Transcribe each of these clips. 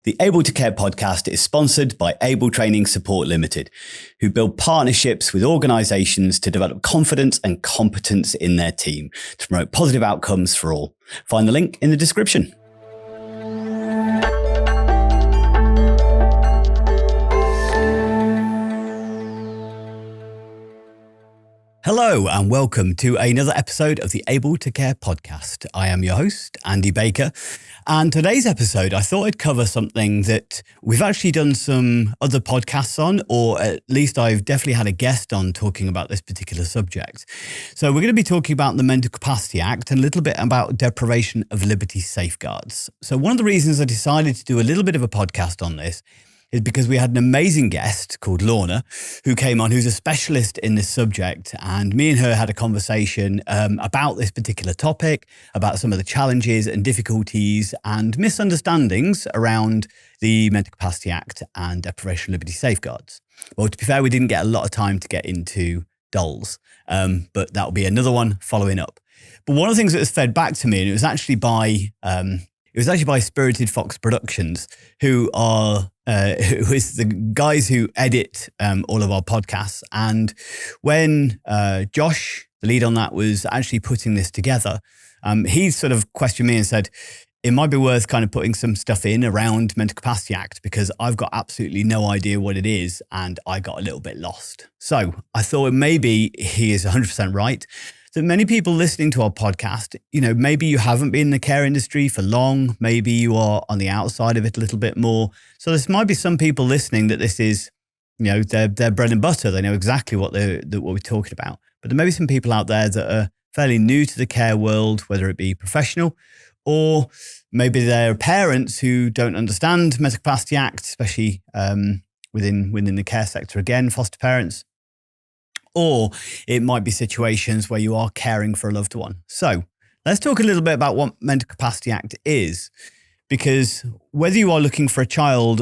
The Able to Care podcast is sponsored by Able Training Support Limited, who build partnerships with organisations to develop confidence and competence in their team to promote positive outcomes for all. Find the link in the description. Hello and welcome to another episode of the Able to Care podcast. I am your host, Andy Baker, and today's episode I thought I'd cover something that we've actually done some other podcasts on, or at least I've definitely had a guest on talking about this particular subject. So we're going to be talking about the Mental Capacity Act and a little bit about deprivation of liberty safeguards. So one of the reasons I decided to do a little bit of a podcast on this is because we had an amazing guest called Lorna who came on, who's a specialist in this subject. And me and her had a conversation about this particular topic, about some of the challenges and difficulties and misunderstandings around the Mental Capacity Act and deprivation of liberty safeguards. Well, to be fair, we didn't get a lot of time to get into DoLS, but that'll be another one following up. But one of the things that was fed back to me, and it was actually by Spirited Fox Productions, who is the guys who edit all of our podcasts. And when Josh, the lead on that, was actually putting this together, he sort of questioned me and said, it might be worth kind of putting some stuff in around Mental Capacity Act because I've got absolutely no idea what it is and I got a little bit lost. So I thought maybe he is 100% right. So many people listening to our podcast, maybe you haven't been in the care industry for long. Maybe you are on the outside of it a little bit more. So this might be some people listening that this is, their bread and butter. They know exactly what we're talking about. But there may be some people out there that are fairly new to the care world, whether it be professional or maybe they're parents who don't understand Mental Capacity Act, especially within the care sector. Again, foster parents. Or it might be situations where you are caring for a loved one. So let's talk a little bit about what Mental Capacity Act is, because whether you are looking after a child,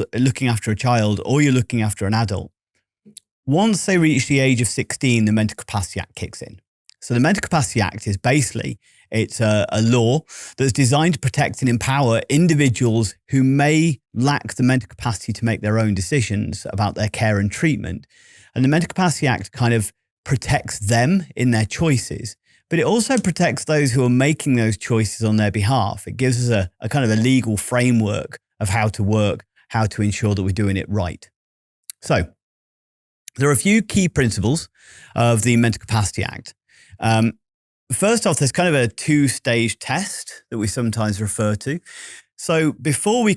or you're looking after an adult, once they reach the age of 16, the Mental Capacity Act kicks in. So the Mental Capacity Act is basically, it's a law that's designed to protect and empower individuals who may lack the mental capacity to make their own decisions about their care and treatment. And the Mental Capacity Act kind of protects them in their choices, but it also protects those who are making those choices on their behalf. It gives us a kind of a legal framework of how to work, how to ensure that we're doing it right. So there are a few key principles of the Mental Capacity Act. First off, there's kind of a two-stage test that we sometimes refer to. So before we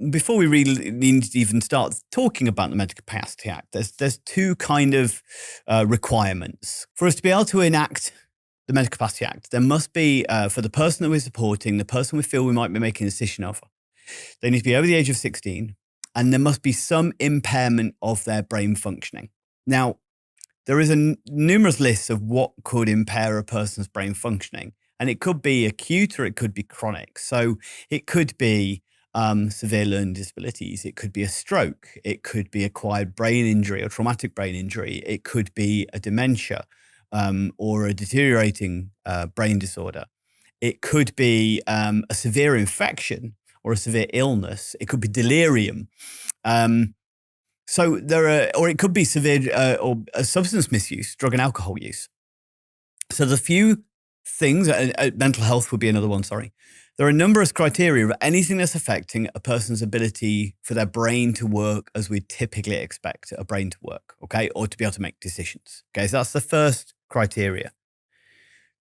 really need to even start talking about the Mental Capacity Act, there's two kind of requirements. For us to be able to enact the Mental Capacity Act, there must be, for the person that we're supporting, the person we feel we might be making a decision of, they need to be over the age of 16, and there must be some impairment of their brain functioning. Now, there is numerous lists of what could impair a person's brain functioning, and it could be acute or it could be chronic. So it could be severe learning disabilities. It could be a stroke. It could be acquired brain injury or traumatic brain injury. It could be a dementia or a deteriorating brain disorder. It could be a severe infection or a severe illness. It could be delirium. Or it could be severe or substance misuse, drug and alcohol use. So the few things, mental health would be another one, sorry. There are numerous criteria of anything that's affecting a person's ability for their brain to work as we typically expect a brain to work, okay, or to be able to make decisions. Okay, so that's the first criteria.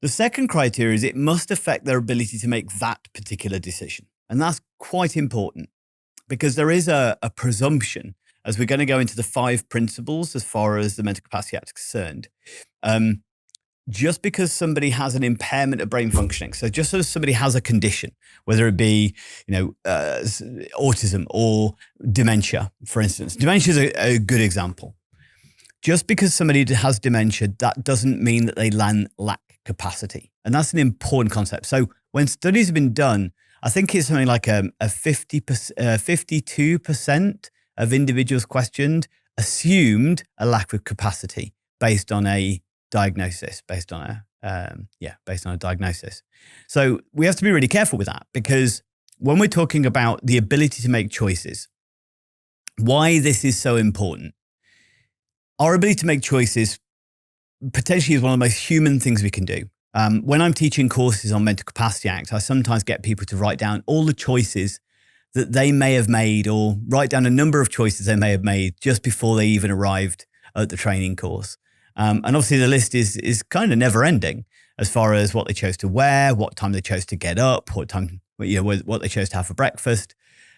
The second criteria is it must affect their ability to make that particular decision. And that's quite important because there is a presumption, as we're going to go into the 5 principles as far as the Mental Capacity Act is concerned. Just because somebody has an impairment of brain functioning, so just as somebody has a condition, whether it be, autism or dementia, for instance. Dementia is a good example. Just because somebody has dementia, that doesn't mean that they lack capacity. And that's an important concept. So when studies have been done, I think it's something like a 52% of individuals questioned assumed a lack of capacity based on a diagnosis, based on a diagnosis. So we have to be really careful with that because when we're talking about the ability to make choices, why this is so important. Our ability to make choices potentially is one of the most human things we can do. When I'm teaching courses on Mental Capacity Act, I sometimes get people to write down all the choices that they may have made, or write down a number of choices they may have made just before they even arrived at the training course. And obviously the list is kind of never ending as far as what they chose to wear, what time they chose to get up, what they chose to have for breakfast.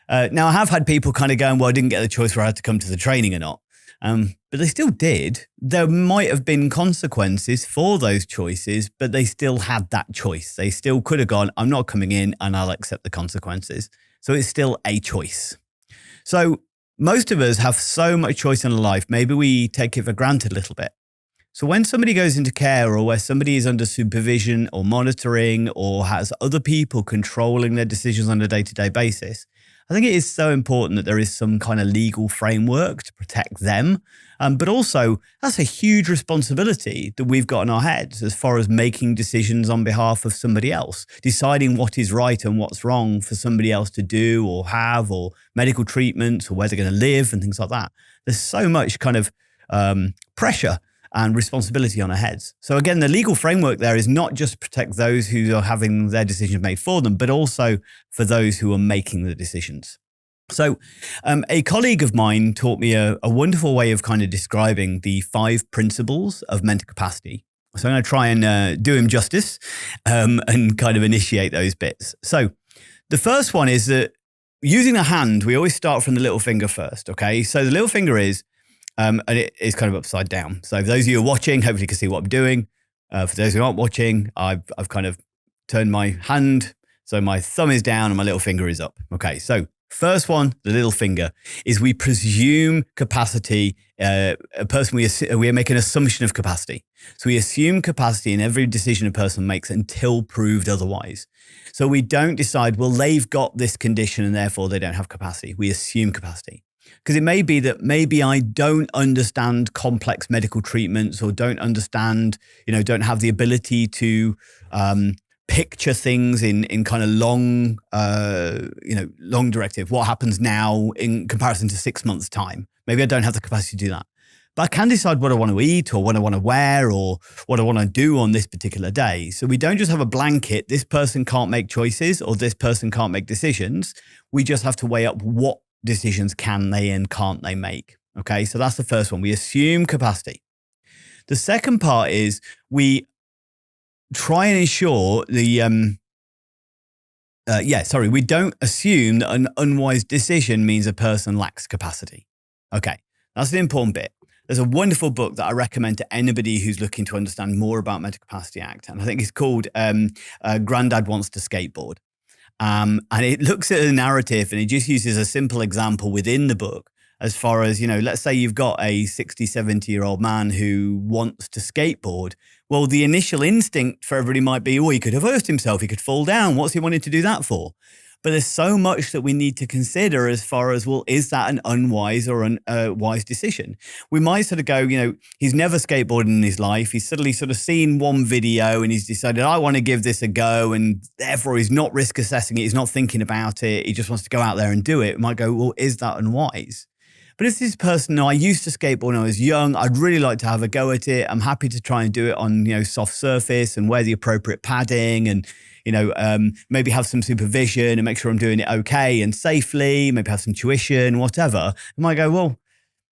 Now I have had people kind of going, well, I didn't get the choice where I had to come to the training or not. But they still did. There might have been consequences for those choices, but they still had that choice. They still could have gone, I'm not coming in and I'll accept the consequences. So it's still a choice. So most of us have so much choice in life. Maybe we take it for granted a little bit. So when somebody goes into care, or where somebody is under supervision or monitoring, or has other people controlling their decisions on a day-to-day basis, I think it is so important that there is some kind of legal framework to protect them. But also, that's a huge responsibility that we've got in our heads as far as making decisions on behalf of somebody else, deciding what is right and what's wrong for somebody else to do or have, or medical treatments, or where they're going to live and things like that. There's so much kind of pressure and responsibility on our heads. So again, the legal framework there is not just to protect those who are having their decisions made for them, but also for those who are making the decisions. So a colleague of mine taught me a wonderful way of kind of describing the 5 principles of mental capacity. So I'm going to try and do him justice and kind of initiate those bits. So the first one is that using the hand, we always start from the little finger first, okay? So the little finger is, and it is kind of upside down. So for those of you who are watching, hopefully you can see what I'm doing. For those who aren't watching, I've kind of turned my hand, so my thumb is down and my little finger is up. Okay, so first one, the little finger, is we presume capacity. We make an assumption of capacity. So we assume capacity in every decision a person makes until proved otherwise. So we don't decide, well, they've got this condition and therefore they don't have capacity. We assume capacity. Because it may be that maybe I don't understand complex medical treatments, or don't understand, don't have the ability to picture things in kind of long directive. What happens now in comparison to 6 months' time? Maybe I don't have the capacity to do that. But I can decide what I want to eat, or what I want to wear, or what I want to do on this particular day. So we don't just have a blanket, this person can't make choices, or this person can't make decisions. We just have to weigh up what decisions can they and can't they make. Okay, so that's the first one. We assume capacity. The second part is we try and ensure we don't assume that an unwise decision means a person lacks capacity. Okay, that's the important bit. There's a wonderful book that I recommend to anybody who's looking to understand more about Mental Capacity Act, and I think it's called Grandad Wants to Skateboard. And it looks at a narrative, and it just uses a simple example within the book as far as, let's say you've got a 60, 70-year-old man who wants to skateboard. Well, the initial instinct for everybody might be, he could have hurt himself, he could fall down. What's he wanting to do that for? But there's so much that we need to consider as far as, well, is that an unwise or a wise decision? We might sort of go, he's never skateboarded in his life. He's suddenly sort of seen one video and he's decided, I want to give this a go. And therefore he's not risk assessing it. He's not thinking about it. He just wants to go out there and do it. We might go, well, is that unwise? But if this person, I used to skateboard when I was young, I'd really like to have a go at it. I'm happy to try and do it on, soft surface and wear the appropriate padding and, maybe have some supervision and make sure I'm doing it okay and safely, maybe have some tuition, whatever. I might go, well,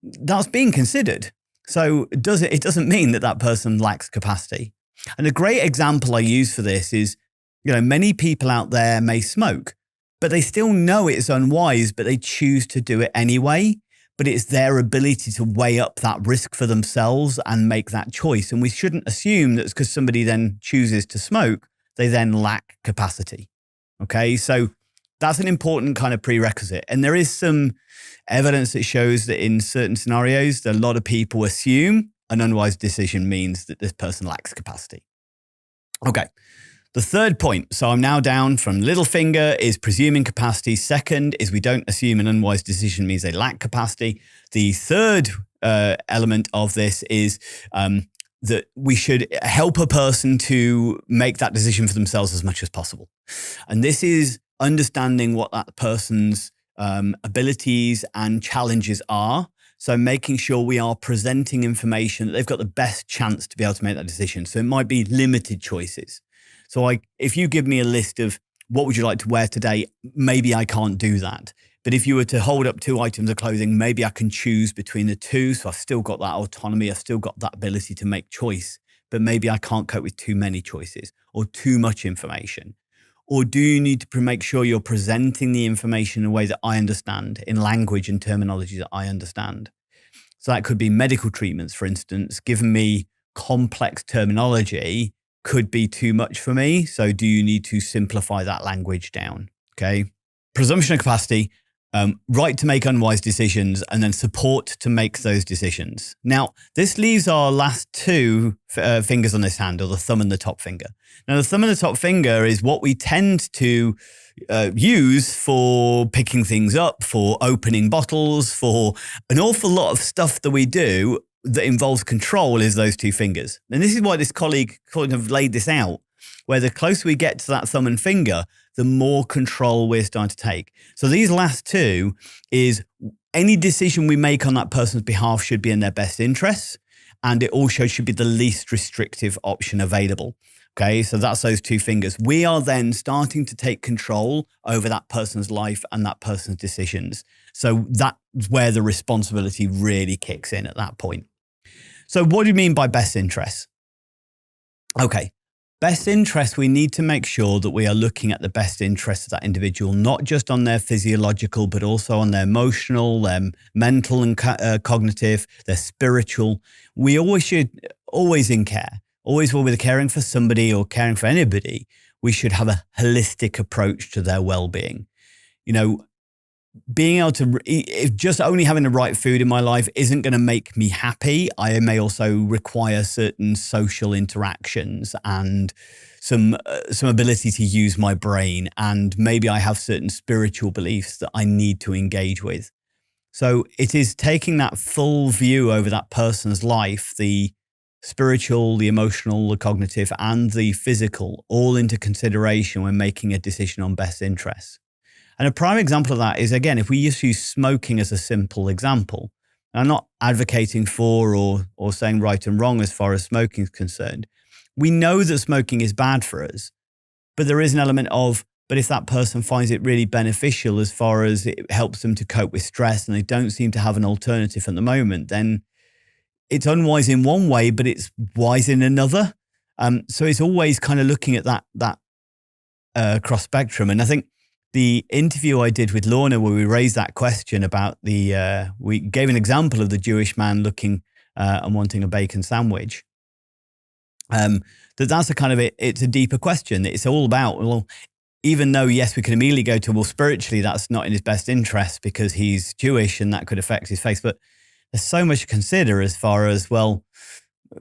that's being considered. So it doesn't mean that person lacks capacity. And a great example I use for this is, many people out there may smoke, but they still know it's unwise, but they choose to do it anyway. But it's their ability to weigh up that risk for themselves and make that choice. And we shouldn't assume that because somebody then chooses to smoke, they then lack capacity. Okay, so that's an important kind of prerequisite. And there is some evidence that shows that in certain scenarios, that a lot of people assume an unwise decision means that this person lacks capacity. Okay. The third point, so I'm now down from little finger, is presuming capacity. Second is we don't assume an unwise decision means they lack capacity. The third element of this is that we should help a person to make that decision for themselves as much as possible. And this is understanding what that person's abilities and challenges are. So making sure we are presenting information that they've got the best chance to be able to make that decision. So it might be limited choices. So if you give me a list of what would you like to wear today, maybe I can't do that. But if you were to hold up 2 items of clothing, maybe I can choose between the two. So I've still got that autonomy. I've still got that ability to make choice, but maybe I can't cope with too many choices or too much information. Or do you need to make sure you're presenting the information in a way that I understand, in language and terminology that I understand? So that could be medical treatments, for instance. Given me complex terminology could be too much for me. So do you need to simplify that language down? Okay. Presumption of capacity, right to make unwise decisions, and then support to make those decisions. Now, this leaves our last two fingers on this hand, or the thumb and the top finger. Now, the thumb and the top finger is what we tend to use for picking things up, for opening bottles, for an awful lot of stuff that we do that involves control is those two fingers. And this is why this colleague kind of laid this out, where the closer we get to that thumb and finger, the more control we're starting to take. So these last two is any decision we make on that person's behalf should be in their best interests. And it also should be the least restrictive option available. Okay, so that's those two fingers. We are then starting to take control over that person's life and that person's decisions. So that's where the responsibility really kicks in at that point. So what do you mean by best interests? Okay, best interests, we need to make sure that we are looking at the best interests of that individual, not just on their physiological, but also on their emotional, their mental and cognitive, their spiritual. We always in care. Always when we're caring for somebody or caring for anybody, we should have a holistic approach to their well-being. You know, being able to, if just only having the right food in my life isn't going to make me happy, I may also require certain social interactions and some ability to use my brain. And maybe I have certain spiritual beliefs that I need to engage with. So it is taking that full view over that person's life, the spiritual, the emotional, the cognitive, and the physical, all into consideration when making a decision on best interests. And a prime example of that is, again, if we just use smoking as a simple example, and I'm not advocating for or saying right and wrong as far as smoking is concerned. We know that smoking is bad for us, but there is an element of, but if that person finds it really beneficial as far as it helps them to cope with stress and they don't seem to have an alternative at the moment, then it's unwise in one way, but it's wise in another. So it's always kind of looking at that cross spectrum. And I think the interview I did with Lorna, where we raised that question about we gave an example of the Jewish man looking and wanting a bacon sandwich. That's a kind of it's a deeper question. It's all about, well, even though, yes, we could immediately go to, well, spiritually, that's not in his best interest because he's Jewish and that could affect his faith. But there's so much to consider as far as, well,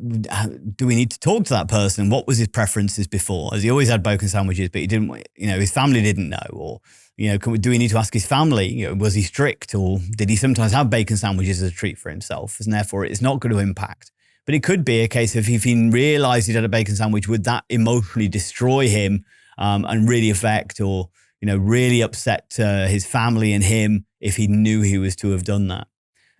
do we need to talk to that person? What was his preferences before? As he always had bacon sandwiches, but he didn't, his family didn't know. Or, do we need to ask his family? Was he strict, or did he sometimes have bacon sandwiches as a treat for himself? And therefore, it's not going to impact. But it could be a case of if he realized he'd had a bacon sandwich, would that emotionally destroy him and really affect or, really upset his family and him if he knew he was to have done that?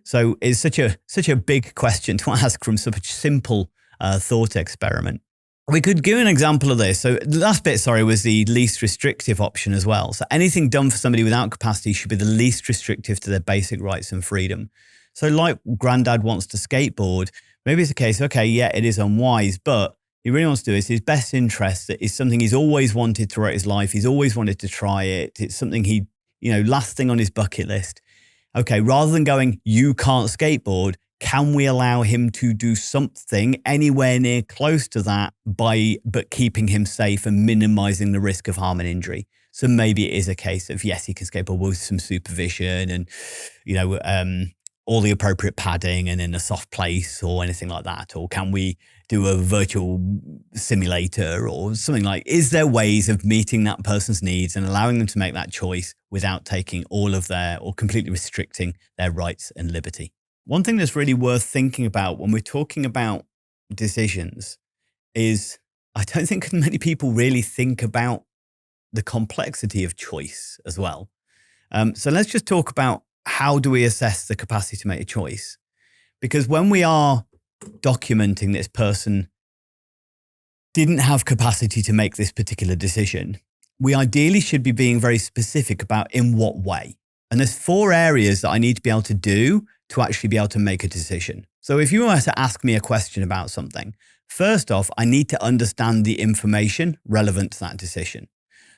So it's such a big question to ask from such a simple thought experiment. We could give an example of this. So the last bit, was the least restrictive option as well. So anything done for somebody without capacity should be the least restrictive to their basic rights and freedom. So like granddad wants to skateboard, maybe it's a case, okay, yeah, it is unwise, but he really wants to do it. It's his best interest. It is something he's always wanted throughout his life. He's always wanted to try it. It's something he, last thing on his bucket list. Okay, rather than going, you can't skateboard, can we allow him to do something anywhere near close to that but keeping him safe and minimizing the risk of harm and injury? So maybe it is a case of, yes, he can skateboard with some supervision and, all the appropriate padding and in a soft place or anything like that? Or can we do a virtual simulator or something like, is there ways of meeting that person's needs and allowing them to make that choice without taking all of their or completely restricting their rights and liberty? One thing that's really worth thinking about when we're talking about decisions is I don't think many people really think about the complexity of choice as well. So let's just talk about how do we assess the capacity to make a choice? Because when we are documenting this person didn't have capacity to make this particular decision, we ideally should be being very specific about in what way. And there's 4 areas that I need to be able to do to actually be able to make a decision. So if you were to ask me a question about something, first off, I need to understand the information relevant to that decision.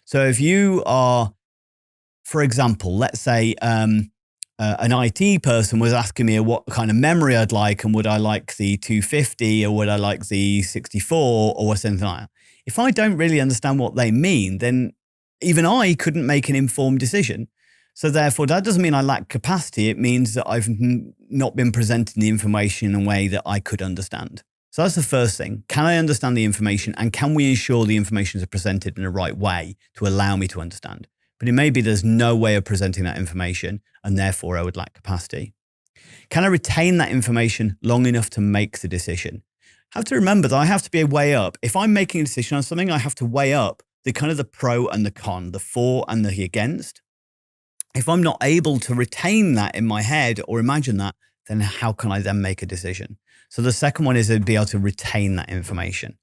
So if you are, for example, let's say an IT person was asking me what kind of memory I'd like, and would I like the 250 or would I like the 64 or something like that. If I don't really understand what they mean, then even I couldn't make an informed decision. So therefore, that doesn't mean I lack capacity. It means that I've not been presenting the information in a way that I could understand. So that's the first thing. Can I understand the information, and can we ensure the information is presented in the right way to allow me to understand? But it may be there's no way of presenting that information, and therefore I would lack capacity. Can I retain that information long enough to make the decision? I have to remember that I have to be a way up. If I'm making a decision on something, I have to weigh up the kind of the pro and the con, the for and the against. If I'm not able to retain that in my head or imagine that, then how can I then make a decision? So the second one is to be able to retain that information.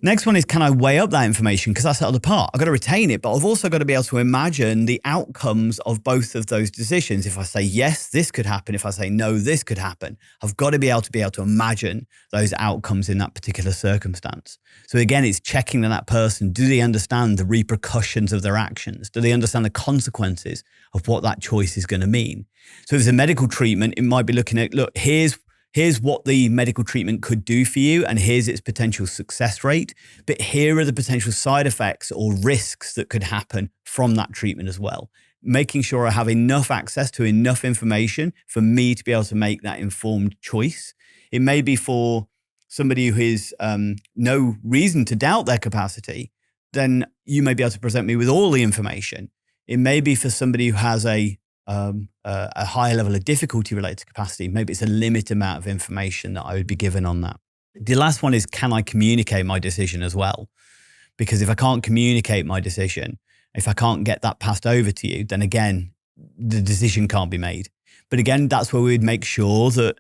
Next one is, can I weigh up that information? Because that's the other part. I've got to retain it, but I've also got to be able to imagine the outcomes of both of those decisions. If I say, yes, this could happen. If I say, no, this could happen. I've got to be able to imagine those outcomes in that particular circumstance. So again, it's checking that person, do they understand the repercussions of their actions? Do they understand the consequences of what that choice is going to mean? So if it's a medical treatment, it might be looking at, look, here's what the medical treatment could do for you, and here's its potential success rate. But here are the potential side effects or risks that could happen from that treatment as well. Making sure I have enough access to enough information for me to be able to make that informed choice. It may be for somebody who has no reason to doubt their capacity, then you may be able to present me with all the information. It may be for somebody who has a higher level of difficulty related to capacity. Maybe it's a limited amount of information that I would be given on that. The last one is, can I communicate my decision as well? Because if I can't communicate my decision, if I can't get that passed over to you, then again, the decision can't be made. But again, that's where we'd make sure that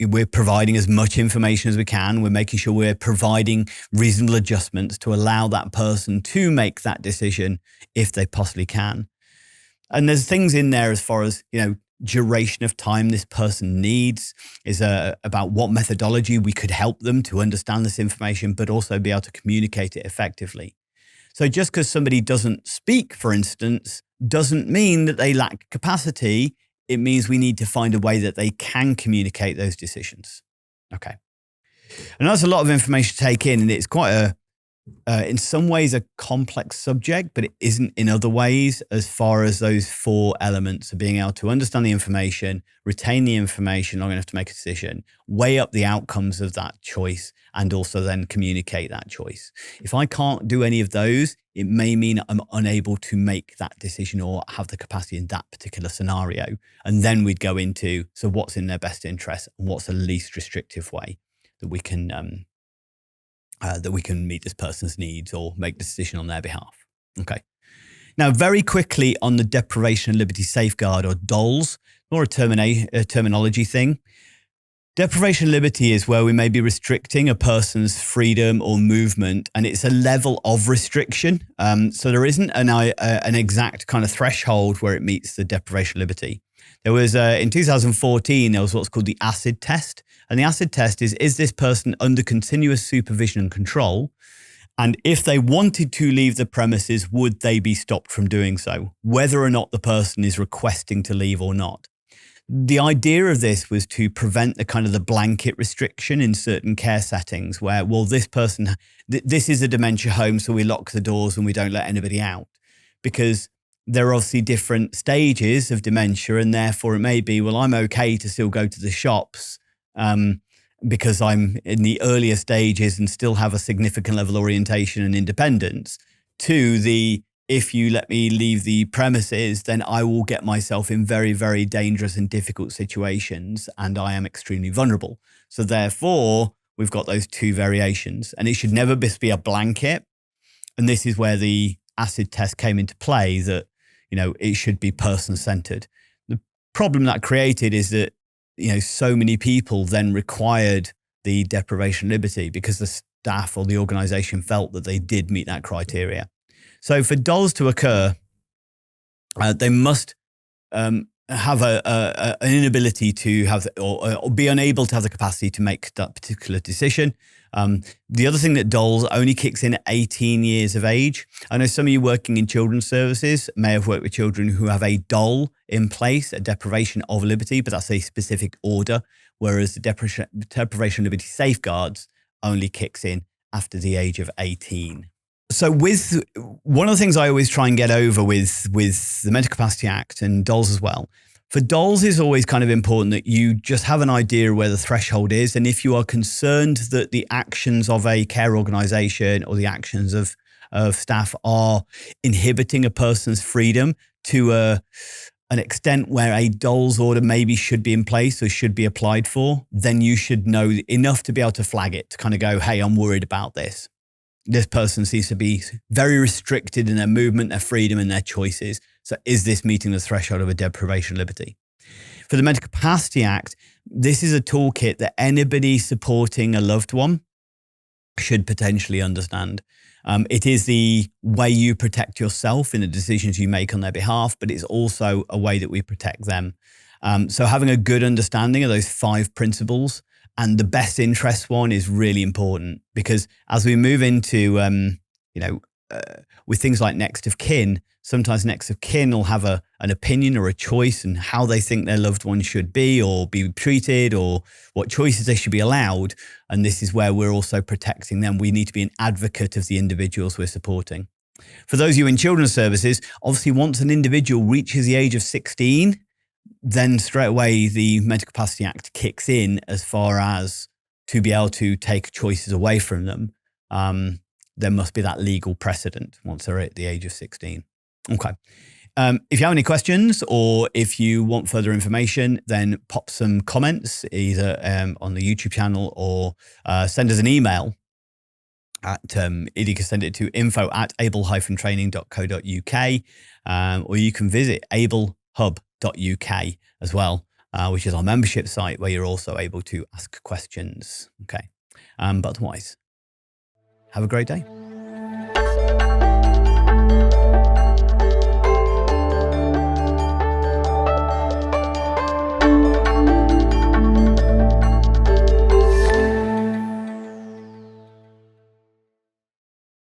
we're providing as much information as we can. We're making sure we're providing reasonable adjustments to allow that person to make that decision if they possibly can. And there's things in there as far as, duration of time this person needs, is about what methodology we could help them to understand this information, but also be able to communicate it effectively. So just because somebody doesn't speak, for instance, doesn't mean that they lack capacity. It means we need to find a way that they can communicate those decisions. Okay. And that's a lot of information to take in, and it's quite in some ways a complex subject, but it isn't in other ways, as far as those 4 elements of being able to understand the information, retain the information long enough to make a decision, weigh up the outcomes of that choice, and also then communicate that choice. If I can't do any of those, it may mean I'm unable to make that decision or have the capacity in that particular scenario. And then we'd go into, so what's in their best interest and what's the least restrictive way that we can meet this person's needs or make the decision on their behalf. Okay. Now, very quickly on the deprivation of liberty safeguard, or DoLS, more a terminology thing. Deprivation of liberty is where we may be restricting a person's freedom or movement, and it's a level of restriction. So there isn't an exact kind of threshold where it meets the deprivation of liberty. There was, in 2014, there was what's called the acid test. And the acid test is this person under continuous supervision and control? And if they wanted to leave the premises, would they be stopped from doing so, whether or not the person is requesting to leave or not? The idea of this was to prevent the kind of the blanket restriction in certain care settings where, well, this person, this is a dementia home, so we lock the doors and we don't let anybody out. Because there are obviously different stages of dementia, and therefore it may be, well, I'm okay to still go to the shops because I'm in the earlier stages and still have a significant level of orientation and independence, to the, if you let me leave the premises, then I will get myself in very, very dangerous and difficult situations, and I am extremely vulnerable. So therefore, we've got those 2 variations, and it should never just be a blanket. And this is where the acid test came into play that, it should be person-centered. The problem that created is that, so many people then required the deprivation of liberty because the staff or the organization felt that they did meet that criteria. So for DoLS to occur, they must have an inability to have, or be unable to have the capacity to make that particular decision. The other thing that DoLS only kicks in at 18 years of age. I know some of you working in children's services may have worked with children who have a DoL in place, a deprivation of liberty, but that's a specific order, whereas the deprivation of liberty safeguards only kicks in after the age of 18. So with one of the things I always try and get over with the Mental Capacity Act and DoLS as well, for DoLS is always kind of important that you just have an idea where the threshold is. And if you are concerned that the actions of a care organisation or the actions of staff are inhibiting a person's freedom to an extent where a DoLS order maybe should be in place or should be applied for, then you should know enough to be able to flag it, to kind of go, hey, I'm worried about this. This person seems to be very restricted in their movement, their freedom, and their choices. So is this meeting the threshold of a deprivation of liberty? For the Mental Capacity Act, this is a toolkit that anybody supporting a loved one should potentially understand. It is the way you protect yourself in the decisions you make on their behalf, but it's also a way that we protect them. So having a good understanding of those 5 principles, and the best interest one is really important, because as we move into, with things like next of kin, sometimes next of kin will have an opinion or a choice in how they think their loved one should be or be treated, or what choices they should be allowed. And this is where we're also protecting them. We need to be an advocate of the individuals we're supporting. For those of you in children's services, obviously once an individual reaches the age of 16, then straight away the Mental Capacity Act kicks in as far as to be able to take choices away from them. There must be that legal precedent once they're at the age of 16. Okay. If you have any questions or if you want further information, then pop some comments either on the YouTube channel or send us an email at either you can send it to info@able-training.co.uk or you can visit ablehub.uk as well, which is our membership site where you're also able to ask questions. Okay. But otherwise, have a great day.